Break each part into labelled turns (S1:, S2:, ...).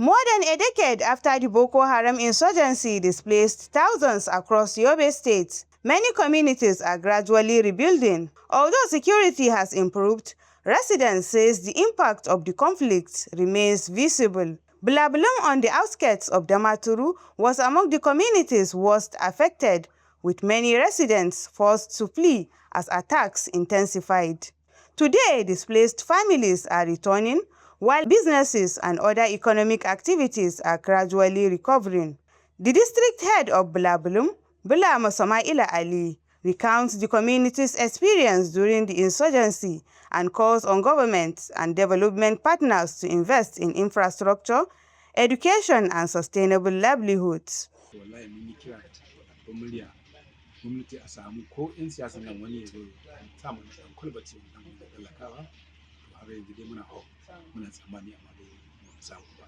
S1: More than a decade after the Boko Haram insurgency displaced thousands across Yobe State, many communities are gradually rebuilding. Although security has improved, residents say the impact of the conflict remains visible. Bulabulin, on the outskirts of Damaturu, was among the communities worst affected, with many residents forced to flee as attacks intensified. Today, displaced families are returning, while businesses and other economic activities are gradually recovering. The district head of Bulabulin, Bulama Sama'ila Ali, recounts the community's experience during the insurgency and calls on governments and development partners to invest in infrastructure, education, and sustainable livelihoods.
S2: Gwamnati a samu ko 'yan siyasan nan wani ya zo sa mu dan kulbace wannan da talakawa to har yanzu dai muna tsammani amma dai mu samu ba.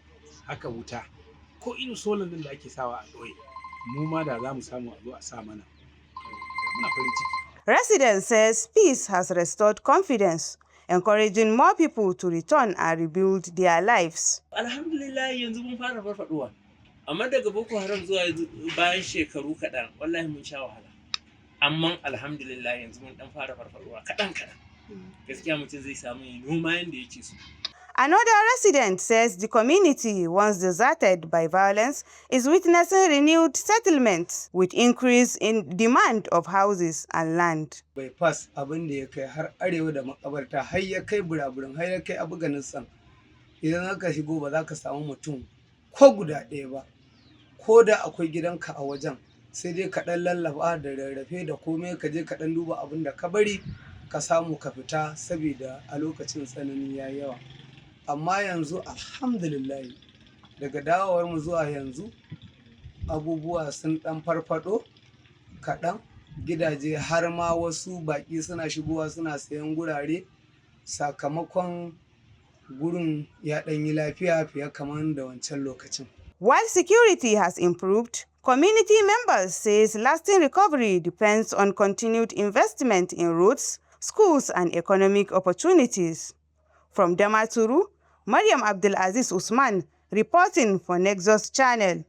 S2: Haka wuta ko irin solar din da ake sawa a doye mu ma da za mu samu a zo a sa mana muna farin ciki.
S1: Residents says peace has restored confidence, encouraging more people to return and rebuild their lives.
S3: Alhamdulillah yanzu mun fara farfaduwa. Amma daga Boko Haram zuwa bayan shekaru kaɗan wallahi mun sha wahala. Amma alhamdulillah yanzu mun dan fara farfaruwa kaɗan. Gaskiya mutum zai samu noma yanda yake so.
S1: Another resident says the community, once deserted by violence, is witnessing renewed settlements with increase in demand of houses and land.
S4: Bypass abin da ya kai har arewa da makabarta har ya kai Bulabulin har ya kai Abuganin san. Idan aka shigo ba za ka samu mutum ko guda ɗaya ba. Ko da akwai gidanka a wajen sai dai ka ɗan lallaba da rarrafe da komai ka je ka ɗan duba abin da ka bari ka samu ka fita saboda a lokacin tsanani ya yawa. Amma yanzu alhamdulillah daga dawowar mu zuwa yanzu abubuwa sun ɗan farfaɗo kaɗan, gidaje har ma wasu baƙi suna shigowa suna sayan gurare sakamakon gurin ya ɗan yi lafiya fiye kamar da wancan lokacin.
S1: While security has improved, community members say lasting recovery depends on continued investment in roads, schools, and economic opportunities. From Damaturu, Maryam Abdulaziz Usman reporting for Nexus Channel.